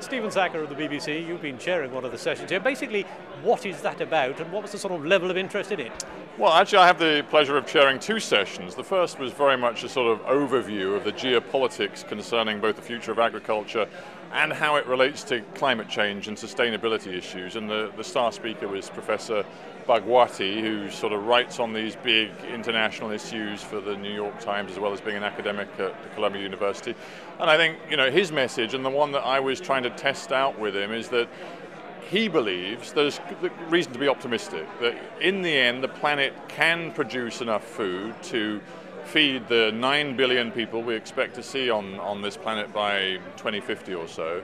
Stephen Sackur of the BBC, you've been chairing one of the sessions here. Basically, what is that about and what was the sort of level of interest in it? Well, actually I have the pleasure of chairing two sessions. The first was very much a sort of overview of the geopolitics concerning both the future of agriculture and how it relates to climate change and sustainability issues. And the star speaker was Professor Bhagwati, who sort of writes on these big international issues for the New York Times as well as being an academic at Columbia University. And I think, his message, and the one that I was trying to test out with him, is that he believes there's reason to be optimistic, that in the end the planet can produce enough food to feed the 9 billion people we expect to see on this planet by 2050 or so.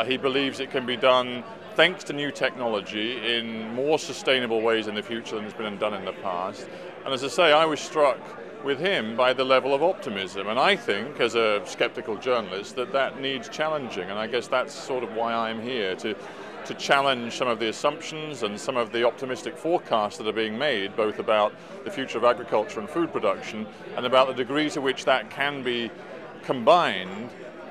He believes it can be done thanks to new technology in more sustainable ways in the future than has been done in the past. And as I say, I was struck with him by the level of optimism. And I think, as a skeptical journalist, that needs challenging. And I guess that's sort of why I'm here, to challenge some of the assumptions and some of the optimistic forecasts that are being made, both about the future of agriculture and food production, and about the degree to which that can be combined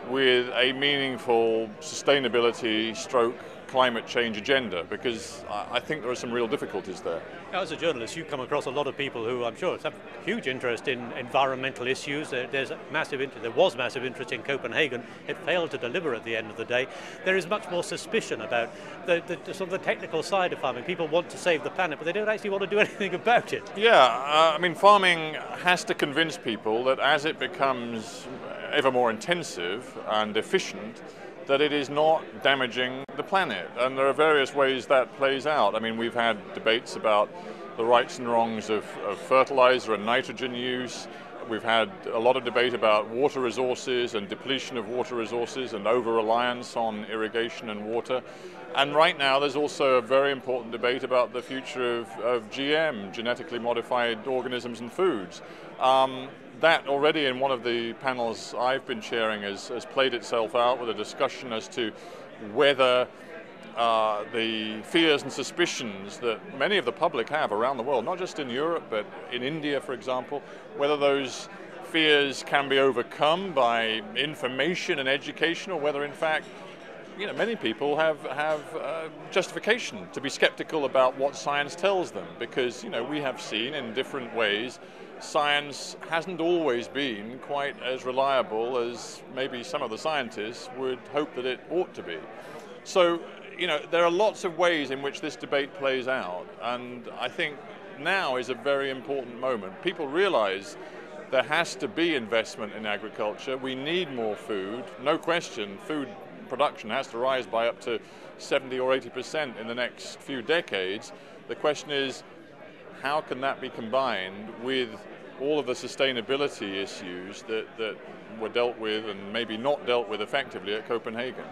with a meaningful sustainability stroke climate change agenda, because I think there are some real difficulties there. Now, as a journalist, you come across a lot of people who I'm sure have huge interest in environmental issues. There was massive interest in Copenhagen. It failed to deliver at the end of the day. There is much more suspicion about the sort of the technical side of farming. People want to save the planet, but they don't actually want to do anything about it. Yeah, farming has to convince people that as it becomes ever more intensive and efficient, that it is not damaging the planet. And there are various ways that plays out. We've had debates about the rights and wrongs of fertilizer and nitrogen use. We've had a lot of debate about water resources and depletion of water resources and over-reliance on irrigation and water. And right now there's also a very important debate about the future of GM, genetically modified organisms and foods. That already in one of the panels I've been chairing has played itself out with a discussion as to whether the fears and suspicions that many of the public have around the world, not just in Europe but in India, for example, whether those fears can be overcome by information and education, or whether in fact many people have justification to be skeptical about what science tells them, because we have seen in different ways science hasn't always been quite as reliable as maybe some of the scientists would hope that it ought to be. So, there are lots of ways in which this debate plays out, and I think now is a very important moment. People realize there has to be investment in agriculture. We need more food, no question. Food production has to rise by up to 70 or 80% in the next few decades. The question is, how can that be combined with all of the sustainability issues that were dealt with and maybe not dealt with effectively at Copenhagen?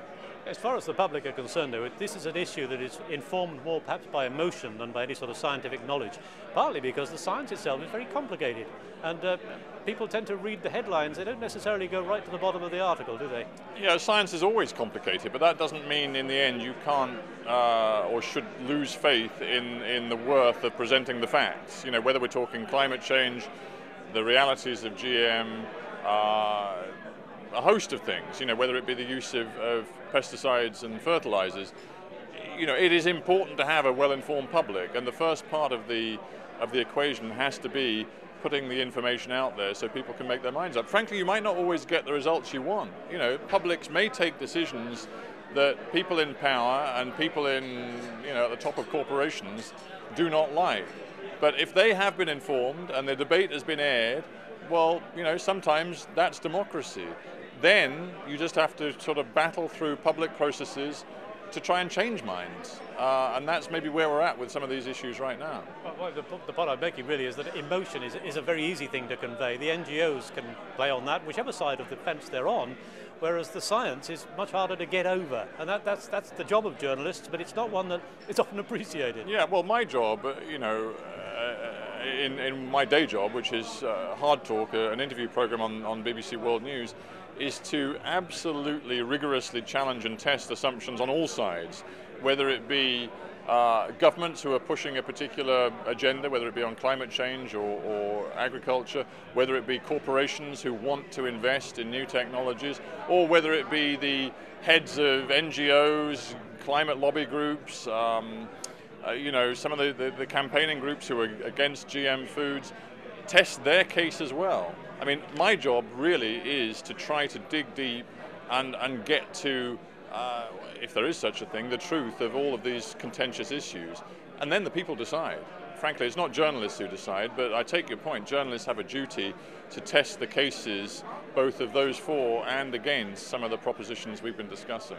As far as the public are concerned, though, this is an issue that is informed more perhaps by emotion than by any sort of scientific knowledge, partly because the science itself is very complicated, and people tend to read the headlines. They don't necessarily go right to the bottom of the article, do they? Yeah, science is always complicated, but that doesn't mean in the end you can't or should lose faith in the worth of presenting the facts. Whether we're talking climate change, the realities of GM, a host of things, whether it be the use of pesticides and fertilizers. It is important to have a well-informed public, and the first part of the equation has to be putting the information out there so people can make their minds up. Frankly, you might not always get the results you want. Publics may take decisions that people in power and people in, at the top of corporations do not like. But if they have been informed and the debate has been aired, well, sometimes that's democracy. Then you just have to sort of battle through public processes to try and change minds. And that's maybe where we're at with some of these issues right now. Well, the point I'm making really is that emotion is a very easy thing to convey. The NGOs can play on that, whichever side of the fence they're on, whereas the science is much harder to get over. And that's the job of journalists, but it's not one that is often appreciated. Yeah, well, my job, in my day job, which is Hard Talk, an interview program on BBC World News, is to absolutely rigorously challenge and test assumptions on all sides, whether it be governments who are pushing a particular agenda, whether it be on climate change or agriculture, whether it be corporations who want to invest in new technologies, or whether it be the heads of NGOs, climate lobby groups, you know, some of the campaigning groups who are against GM foods, test their case as well. I mean, my job really is to try to dig deep and get to, if there is such a thing, the truth of all of these contentious issues. And then the people decide. Frankly, it's not journalists who decide, but I take your point. Journalists have a duty to test the cases, both of those for and against some of the propositions we've been discussing.